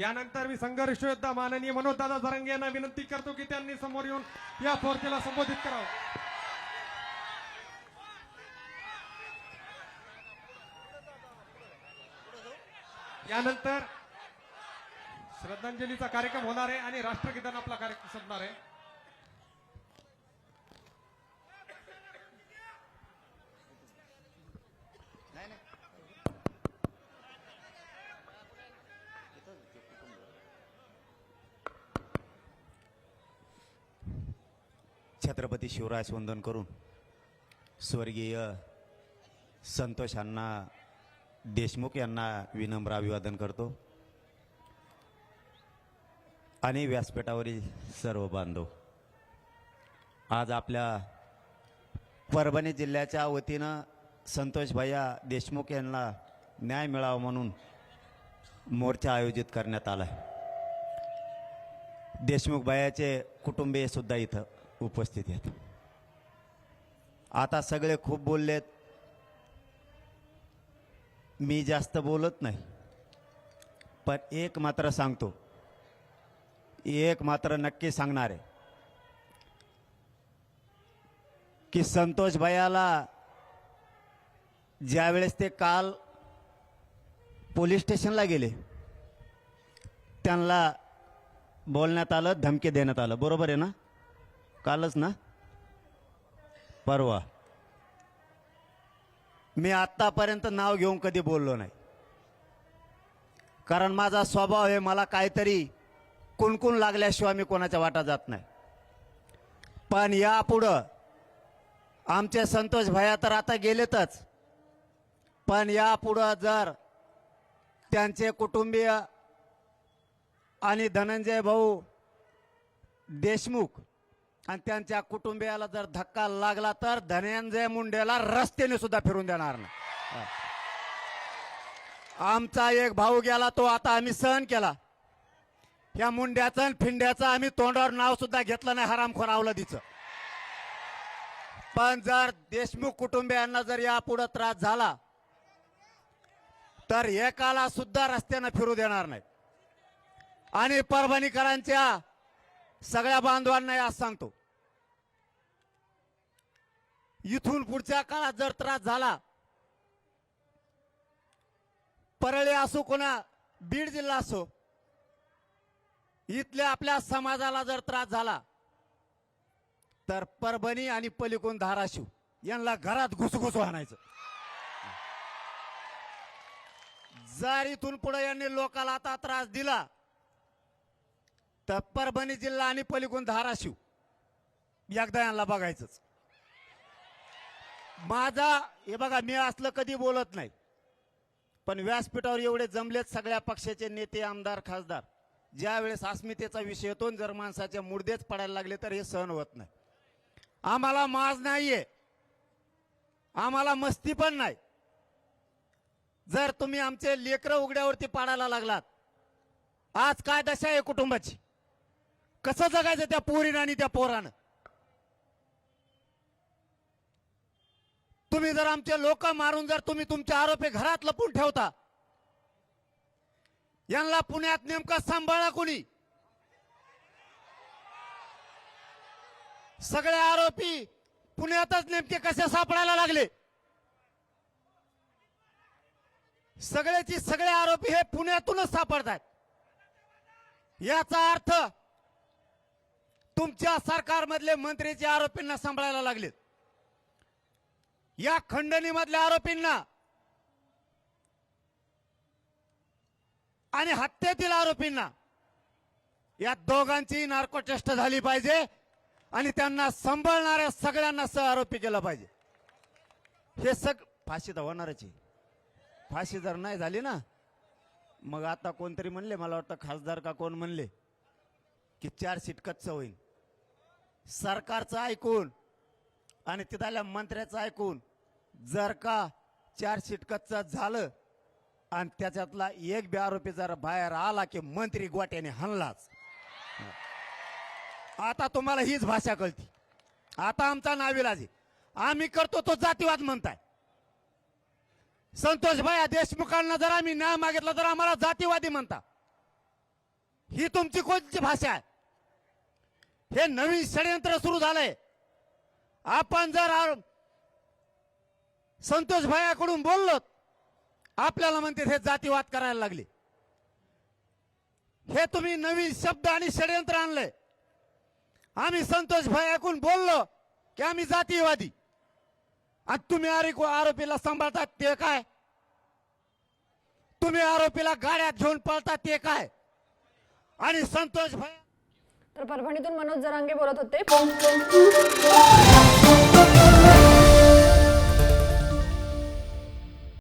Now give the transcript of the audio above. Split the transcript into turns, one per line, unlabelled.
यानंतर मी संघर्ष योद्धा माननीय मनोजदादा जरंगे यांना विनंती करतो की त्यांनी समोर येऊन या फोर्टीला संबोधित करावं. यानंतर श्रद्धांजलीचा कार्यक्रम होणार आहे आणि राष्ट्रगीतानं आपला कार्यक्रम संपणार आहे.
छत्रपती शिवराज वंदन करून स्वर्गीय संतोष अण्णा देशमुख यांना विनम्र अभिवादन करतो आणि व्यासपीठावरील सर्व बांधव, आज आपल्या परभणी जिल्ह्याच्या वतीनं संतोष भैया देशमुख यांना न्याय मिळावा म्हणून मोर्चा आयोजित करण्यात आला आहे. देशमुख भैयाचे कुटुंबीय सुद्धा इथं उपस्थित आहेत. आता सगळे खूप बोललेत, मी जास्त बोलत नाही, पण एक मात्र सांगतो, एक मात्र नक्की सांगणार आहे की संतोष भैयाला ज्यावेळेस ते काल पोलीस स्टेशनला गेले त्यांना बोलण्यात आलं, धमकी देण्यात आलं. बरोबर आहे ना? कालच ना? परवा. मी आत्तापर्यंत नाव घेऊन कधी बोललो नाही, कारण माझा स्वभाव आहे, मला काहीतरी कुणकुण लागल्याशिवाय मी कोणाच्या वाटा जात नाही. पण यापुढं आमचे संतोष भैया तर आता गेलेतच, पण यापुढं जर त्यांचे कुटुंबीय आणि धनंजय भाऊ देशमुख आणि त्यांच्या कुटुंबियाला जर धक्का लागला तर धनंजय मुंडेला रस्त्याने सुद्धा फिरून देणार नाही. आमचा एक भाऊ गेला, तो आता आम्ही सहन केला. या मुंड्याचं आणि फिंड्याचं आम्ही तोंडावर नाव सुद्धा घेतलं नाही, हरामखोर अवलादीचं. पण जर देशमुख कुटुंबियांना जर यापुढे त्रास झाला तर एकाला सुद्धा रस्त्यानं फिरू देणार नाही. आणि परभणीकरांच्या सगळ्या बांधवांना आज सांगतो, इथून पुढच्या काळात जर त्रास झाला, परळी असो कोणा बीड जिल्हा असो, इथल्या आपल्या समाजाला जर त्रास झाला तर परभणी आणि पलीकडून धाराशिव यांना घरात घुसघुस आणायचं. जर इथून पुढे यांनी लोकाला आता त्रास दिला तर परभणी जिल्हा आणि पलीकडून धाराशिव एकदा यांना बघायचंच. माझा हे बघा, मी असलं कधी बोलत नाही, पण व्यासपीठावर एवढे जमलेत सगळ्या पक्षाचे नेते, आमदार, खासदार, ज्या वेळेस अस्मितेचा विषय येतो, जर माणसाचे मुडदेच पडायला लागले तर हे सहन होत नाही. आम्हाला माज नाहीये, आम्हाला मस्ती पण नाही. जर तुम्ही आमचे लेकरं उघड्यावरती पाडायला लागलात, आज काय दशा आहे कुटुंबाची, कसं जगायचं त्या पोरीनं आणि त्या पोरानं? तुम्ही जर आमचे लोक मारून जर तुम्ही तुमचे आरोपी घरात लपून ठेवता, यांना पुण्यात नेमका सांभाळा कोणी? सगळे आरोपी पुण्यातच नेमके कसे सापडायला लागले? सगळेची सगळे आरोपी हे पुण्यातूनच सापडतात. याचा अर्थ तुमच्या सरकारमधले मंत्रीचे आरोपींना सांभाळायला लागलेत, या खंडणीमधल्या आरोपींना आणि हत्येतील आरोपींना, या दोघांची नार्कोटेस्ट झाली पाहिजे आणि त्यांना सांभाळणाऱ्या सगळ्यांना सह आरोपी केलं पाहिजे. हे फाशी तर होणारच आहे. फाशी जर नाही झाली ना, मग आता कोणतरी म्हणले, मला वाटतं खासदार का कोण म्हणले की 4 सीट कच्चं होईल. सरकारचं ऐकून आणि तिथल्या मंत्र्याचं ऐकून जर का 4 सीट कच्चं झालं आणि त्याच्यातला एक बी आरोपी जर बाहेर आला की मंत्री गोट्याने हल्लाच. आता तुम्हाला हीच भाषा कळती. आता आमचा नाविलाज आहे, आम्ही करतो तो जातीवाद म्हणताय. संतोष भैया देशमुखांना जर आम्ही न्याय मागितला तर आम्हाला जातीवादी म्हणता. ही तुमची कोणती भाषा आहे? हे नवीन षडयंत्र सुरू झालंय. आपण जर संतोष भाईकडून बोललो, आपल्याला म्हणते हे जातीवाद करायला लागले. हे तुम्ही नवीन शब्द आणि षडयंत्र आणलंय. आम्ही संतोष भाईकडून बोललो की आम्ही जातीवादी, आणि तुम्ही आरोपीला सांभाळतात ते काय? तुम्ही आरोपीला गाड्यात घेऊन पळतात ते काय? आणि संतोष भाई.
तर परभणीतून मनोज जरांगे बोलत होते.